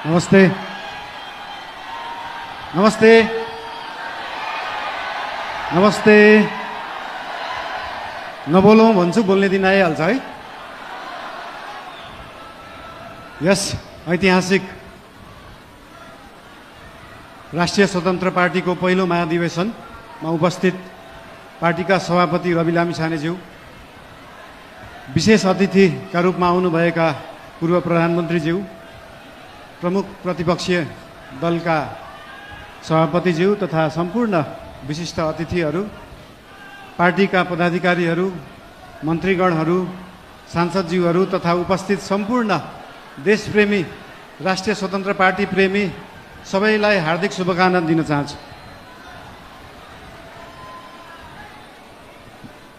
नमस्ते नमस्ते नमस्ते नबोलौँ भन्छु बोल्ने दिन आइहाल्छ है। यस ऐतिहासिक राष्ट्रिय स्वतन्त्र पार्टीको पहिलो महाधिवेशनमा उपस्थित पार्टीका सभापति रवि लामिछानेज्यू, विशेष अतिथिका रूपमा आउनुभएका पूर्व प्रधानमन्त्रीज्यू, प्रमुख प्रतिपक्षीय दलका सभापतिज्यू तथा सम्पूर्ण विशिष्ट अतिथिहरू, पार्टीका पदाधिकारीहरू, मन्त्रीगणहरू, सांसदज्यूहरू तथा उपस्थित सम्पूर्ण देशप्रेमी राष्ट्रिय स्वतन्त्र पार्टी प्रेमी सबैलाई हार्दिक शुभकामना दिन चाहन्छु।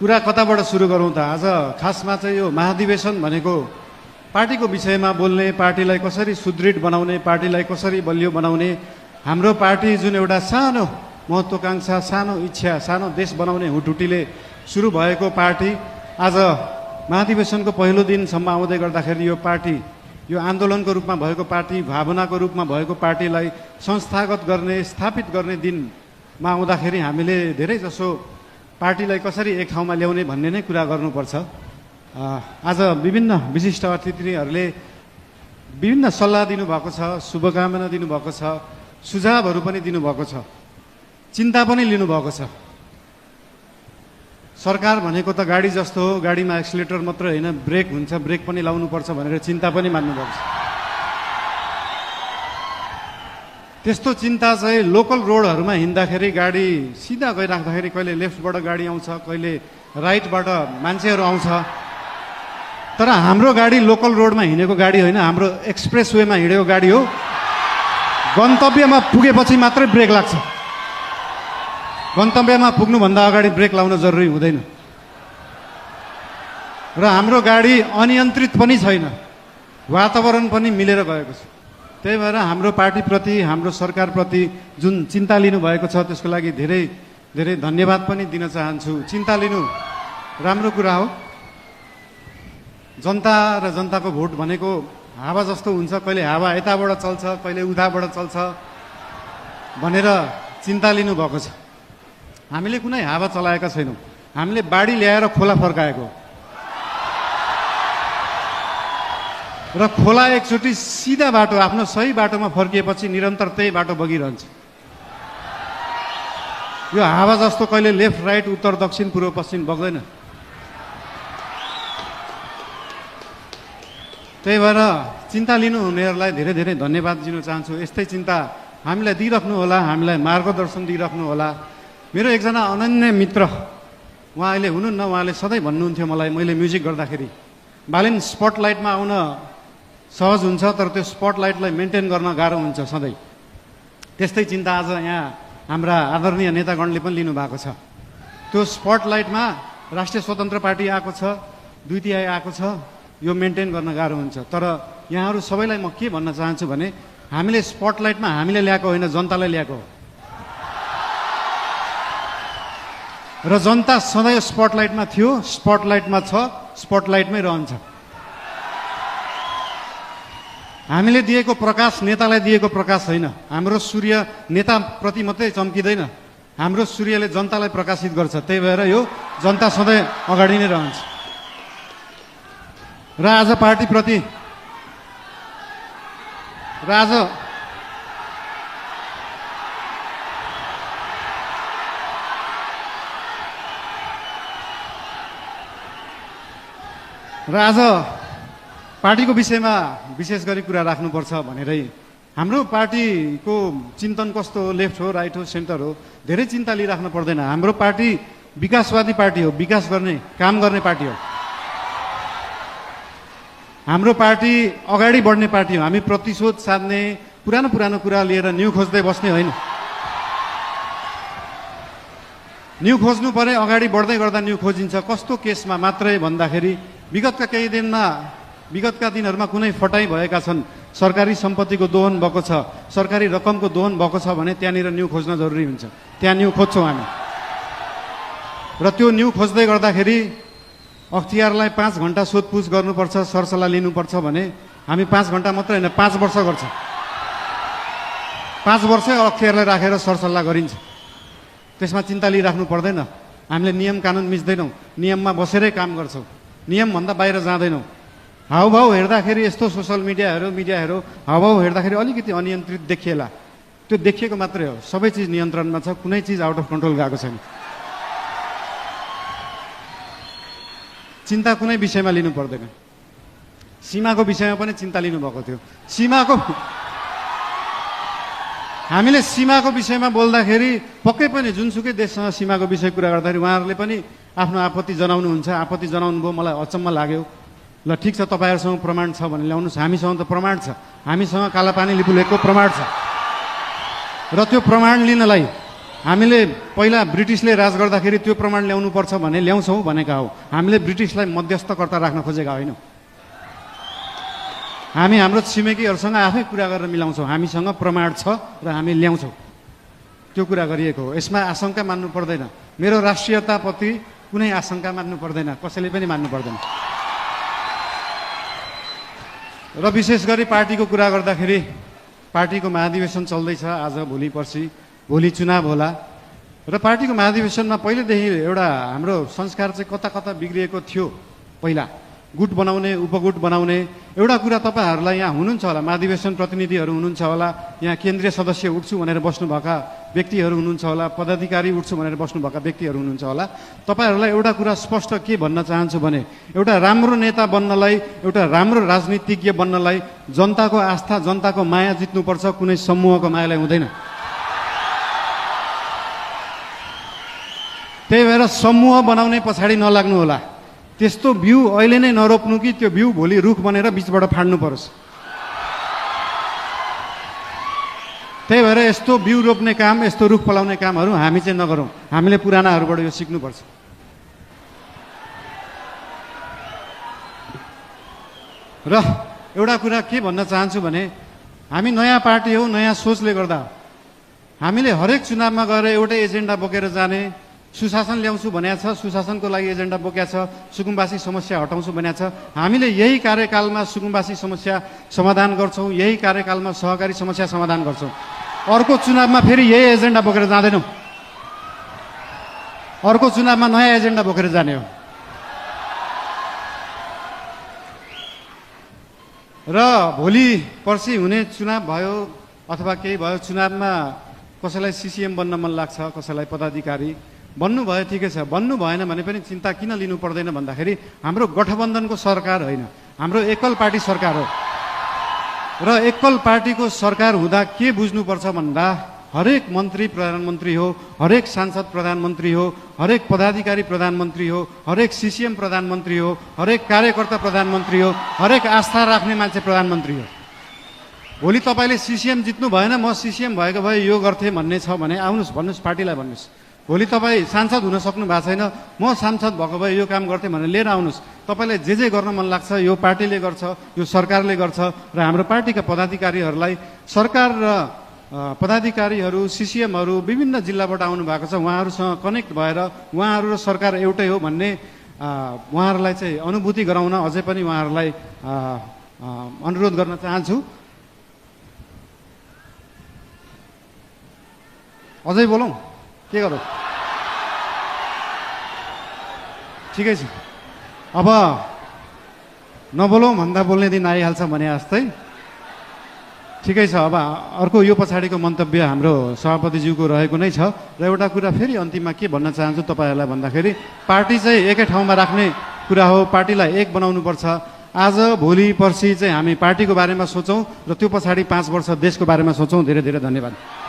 कुरा कताबाट सुरु गरौँ त? आज खासमा चाहिँ यो महाधिवेशन भनेको पार्टीको विषयमा बोल्ने, पार्टीलाई कसरी सुदृढ बनाउने, पार्टीलाई कसरी बलियो बनाउने, हाम्रो पार्टी जुन एउटा सानो महत्त्वाकांक्षा, सानो इच्छा, सानो देश बनाउने हुटुटीले सुरु भएको पार्टी आज महाधिवेशनको पहिलो दिनसम्म आउँदै गर्दाखेरि यो पार्टी, यो आन्दोलनको रूपमा भएको पार्टी, भावनाको रूपमा भएको पार्टीलाई संस्थागत गर्ने, स्थापित गर्ने दिनमा आउँदाखेरि हामीले धेरै जसो पार्टीलाई कसरी एक ठाउँमा ल्याउने भन्ने नै कुरा गर्नुपर्छ। आज विभिन्न विशिष्ट अतिथिहरूले विभिन्न सल्लाह दिनुभएको छ, शुभकामना दिनुभएको छ, सुझावहरू पनि दिनुभएको छ, चिन्ता पनि लिनुभएको छ। सरकार भनेको त गाडी जस्तो हो, गाडीमा एक्सिलेटर मात्र होइन, ब्रेक हुन्छ, ब्रेक पनि लाउनुपर्छ भनेर चिन्ता पनि मान्नुभएको छ। त्यस्तो चिन्ता चाहिँ लोकल रोडहरूमा हिँड्दाखेरि गाडी सिधा गइराख्दाखेरि कहिले लेफ्टबाट गाडी आउँछ, कहिले राइटबाट मान्छेहरू आउँछ, तर हाम्रो गाडी लोकल रोडमा हिँडेको गाडी होइन, हाम्रो एक्सप्रेस वेमा हिँडेको गाडी हो। गन्तव्यमा पुगेपछि मात्रै ब्रेक लाग्छ, गन्तव्यमा पुग्नुभन्दा अगाडि ब्रेक लाउन जरुरी हुँदैन। र हाम्रो गाडी अनियन्त्रित पनि छैन, वातावरण पनि मिलेर गएको छ। त्यही भएर हाम्रो पार्टीप्रति, हाम्रो सरकारप्रति जुन चिन्ता लिनुभएको छ त्यसको लागि धेरै धेरै धन्यवाद पनि दिन चाहन्छु। चिन्ता लिनु राम्रो कुरा हो। जनता र जनताको भोट भनेको हावा जस्तो हुन्छ, कहिले हावा यताबाट चल्छ, कहिले उताबाट चल्छ भनेर चिन्ता लिनुभएको छ। हामीले कुनै हावा चलाएका छैनौँ, हामीले बाढी ल्याएर खोला फर्काएको र खोला एकचोटि सिधा बाटो, आफ्नो सही बाटोमा फर्किएपछि निरन्तर त्यही बाटो बगिरहन्छ। यो हावा जस्तो कहिले लेफ्ट राइट, उत्तर दक्षिण, पूर्व पश्चिम बग्दैन। त्यही भएर चिन्ता लिनुहुनेहरूलाई धेरै धेरै धन्यवाद दिन चाहन्छु। यस्तै चिन्ता हामीलाई दिइराख्नु होला, हामीलाई मार्गदर्शन दिइराख्नु होला। मेरो एकजना अनन्य मित्र, उहाँ अहिले हुनुहुन्न, उहाँले सधैँ भन्नुहुन्थ्यो मलाई, मैले म्युजिक गर्दाखेरि, बालिन स्पटलाइटमा आउन सहज हुन्छ तर त्यो स्पटलाइटलाई मेन्टेन गर्न गाह्रो हुन्छ सधैँ। त्यस्तै चिन्ता आज यहाँ हाम्रा आदरणीय नेतागणले पनि लिनुभएको छ। त्यो स्पटलाइटमा राष्ट्रिय स्वतन्त्र पार्टी आएको छ, दुई तिहाई आएको छ, यो मेन्टेन गर्न गाह्रो हुन्छ। तर यहाँहरू सबैलाई म के भन्न चाहन्छु भने हामीले स्पटलाइटमा हामीले ल्याएको होइन, जनतालाई ल्याएको हो। र जनता सधैँ स्पटलाइटमा थियो, स्पटलाइटमा छ, स्पटलाइटमै रहन्छ। हामीले दिएको प्रकाश नेतालाई दिएको प्रकाश होइन। हाम्रो सूर्य नेताप्रति मात्रै चम्किँदैन, हाम्रो सूर्यले जनतालाई प्रकाशित गर्छ। त्यही भएर यो जनता सधैँ अगाडि नै रहन्छ। र आज पार्टीप्रति आज पार्टीको विषयमा विशेष गरी कुरा राख्नुपर्छ भनेरै हाम्रो पार्टीको चिन्तन कस्तो हो, लेफ्ट हो, राइट हो, सेन्टर हो, धेरै चिन्ता लिइराख्नु पर्दैन। हाम्रो पार्टी विकासवादी पार्टी हो, विकास गर्ने, काम गर्ने पार्टी हो। हाम्रो पार्टी अगाडि बढ्ने पार्टी हो। हामी प्रतिशोध साध्ने, पुरानो पुरानो कुरा लिएर न्यू खोज्दै बस्ने होइन। न्यू खोज्नु परे अगाडि बढ्दै गर्दा न्यू खोजिन्छ। कस्तो केसमा मात्रै भन्दाखेरि विगतका दिनहरूमा कुनै फटाइ भएका छन्, सरकारी सम्पत्तिको दोहन भएको छ, सरकारी रकमको दोहन भएको छ भने त्यहाँनिर न्यू खोज्न जरुरी हुन्छ। त्यहाँ न्यू खोज्छौँ हामी। र त्यो न्यू खोज्दै गर्दाखेरि अख्तियारलाई 5 घण्टा सोधपुछ गर्नुपर्छ, सरसल्लाह लिनुपर्छ भने हामी 5 घण्टा मात्र होइन 5 वर्ष गर्छ। 5 वर्ष अक्षरलाई राखेर सरसल्लाह गरिन्छ। त्यसमा चिन्ता लिइराख्नु पर्दैन। हामीले नियम कानुन मिच्दैनौँ, नियममा बसेरै काम गर्छौँ, नियमभन्दा बाहिर जाँदैनौँ। हाउभाउ हेर्दाखेरि यस्तो सोसल मिडियाहरू हाउभाउ हेर्दाखेरि अलिकति अनियन्त्रित देखिएला, त्यो देखिएको मात्रै हो। सबै चिज नियन्त्रणमा छ, कुनै चिज आउट अफ कन्ट्रोल गएको छैन। चिन्ता कुनै विषयमा लिनु पर्दैन। सीमाको विषयमा पनि चिन्ता लिनुभएको थियो। हामीले सीमाको विषयमा बोल्दाखेरि पक्कै पनि जुनसुकै देशसँग सीमाको विषय कुरा गर्दाखेरि उहाँहरूले पनि आफ्नो आपत्ति जनाउनुहुन्छ। आपत्ति जनाउनु भयो, मलाई अचम्म लाग्यो। ल ठिक छ, तपाईँहरूसँग प्रमाण छ भने ल्याउनुहोस्। हामीसँग त प्रमाण छ, हामीसँग कालापानी लिपुलेखको प्रमाण छ। र त्यो प्रमाण लिनलाई हामीले पहिला ब्रिटिसले राज गर्दाखेरि त्यो प्रमाण ल्याउनुपर्छ भने ल्याउँछौँ भनेका हौ। हामीले ब्रिटिसलाई मध्यस्थकर्ता राख्न खोजेका होइनौँ। हामी हाम्रो छिमेकीहरूसँग आफै कुरा गरेर मिलाउँछौँ। हामीसँग प्रमाण छ र हामी ल्याउँछौँ, त्यो कुरा गरिएको हो। यसमा आशंका मान्नु पर्दैन। मेरो राष्ट्रियताप्रति कुनै आशंका मान्नु पर्दैन, कसैले पनि मान्नु पर्दैन। र विशेष गरी पार्टीको कुरा गर्दाखेरि पार्टीको महाधिवेशन चल्दैछ आज, भोलि पर्सि, भोलि चुनाव होला। र पार्टीको महाधिवेशनमा पहिलेदेखि एउटा हाम्रो संस्कार चाहिँ कता कता बिग्रिएको थियो। पहिला गुट बनाउने, उपगुट बनाउने एउटा कुरा तपाईँहरूलाई यहाँ हुनुहुन्छ होला, महाधिवेशन प्रतिनिधिहरू हुनुहुन्छ होला, यहाँ केन्द्रीय सदस्य उठ्छु भनेर बस्नुभएका व्यक्तिहरू हुनुहुन्छ होला, पदाधिकारी उठ्छु भनेर बस्नुभएका व्यक्तिहरू हुनुहुन्छ होला। तपाईँहरूलाई एउटा कुरा स्पष्ट के भन्न चाहन्छु भने एउटा राम्रो नेता बन्नलाई, एउटा राम्रो राजनीतिज्ञ बन्नलाई जनताको आस्था, जनताको माया जित्नुपर्छ, कुनै समूहको मायालाई हुँदैन। त्यही भएर समूह बनाउने पछाडि नलाग्नु होला। त्यस्तो बिउ अहिले नै नरोप्नु कि त्यो बिउ भोलि रुख बनेर बिचबाट फाड्नु परोस्। त्यही भएर यस्तो बिउ रोप्ने काम, यस्तो रुख फलाउने कामहरू हामी चाहिँ नगरौँ। हामीले पुरानाहरूबाट यो सिक्नुपर्छ। र एउटा कुरा के भन्न चाहन्छु भने हामी नयाँ पार्टी हो, नयाँ सोचले गर्दा हामीले हरेक चुनावमा गएर एउटै एजेन्डा बोकेर जाने, सुशासन ल्याउँछु भनेको छ, सुशासनको लागि एजेन्डा बोकेको छ, सुकुम्बासी समस्या हटाउँछु भनेको छ। हामीले यही कार्यकालमा सुकुम्बासी समस्या समाधान गर्छौँ, यही कार्यकालमा सहकारी समस्या समाधान गर्छौँ। अर्को चुनावमा फेरि यही एजेन्डा बोकेर जाँदैनौँ। अर्को चुनावमा नयाँ एजेन्डा बोकेर जाने हो। र भोलि पर्सि हुने चुनाव भयो अथवा केही भयो, चुनावमा कसैलाई सिसिएम बन्न मन लाग्छ, कसैलाई पदाधिकारी बन्नु भयो, ठिकै छ। बन्नु भएन भने पनि चिन्ता किन लिनु पर्दैन भन्दाखेरि हाम्रो गठबन्धनको सरकार होइन, हाम्रो एकल पार्टी सरकार हो। र एकल पार्टीको सरकार हुँदा के बुझ्नुपर्छ भन्दा हरेक मन्त्री प्रधानमन्त्री हो, हरेक सांसद प्रधानमन्त्री हो, हरेक पदाधिकारी प्रधानमन्त्री हो, हरेक सिसिएम प्रधानमन्त्री हो, हरेक कार्यकर्ता प्रधानमन्त्री हो, हरेक आस्था राख्ने मान्छे प्रधानमन्त्री हो। भोलि तपाईँले सिसिएम जित्नु भएन, म सिसिएम भएको भए यो गर्थेँ भन्ने छ भने आउनुहोस्, भन्नुहोस्, पार्टीलाई भन्नुहोस्। भोलि तपाईँ सांसद हुन सक्नु भएको छैन, म सांसद भएको भए यो काम गर्थेँ भनेर लिएर आउनुहोस्। तपाईँलाई जे गर्न मन लाग्छ यो पार्टीले गर्छ, यो सरकारले गर्छ। र हाम्रो पार्टीका पदाधिकारीहरूलाई, सरकार र पदाधिकारीहरू, सिसिएमहरू विभिन्न जिल्लाबाट आउनु भएको छ, उहाँहरूसँग कनेक्ट भएर उहाँहरू र सरकार एउटै हो भन्ने उहाँहरूलाई चाहिँ अनुभूति गराउन अझै पनि उहाँहरूलाई अनुरोध गर्न चाहन्छु। अझै बोलौँ, के गरौँ? ठिकै छ, अब नबोलौँ भन्दा बोल्ने दिन आइहाल्छ भने जस्तै। ठिकै छ, अब अर्को यो पछाडिको मन्तव्य हाम्रो सभापतिज्यूको रहेको नै छ। र एउटा कुरा फेरि अन्तिममा के भन्न चाहन्छु तपाईँहरूलाई भन्दाखेरि पार्टी चाहिँ एकै ठाउँमा राख्ने कुरा हो, पार्टीलाई एक बनाउनुपर्छ। आज भोलि पर्सि चाहिँ हामी पार्टीको बारेमा सोचौँ र त्यो पछाडि 5 वर्ष देशको बारेमा सोचौँ। धेरै धेरै धन्यवाद।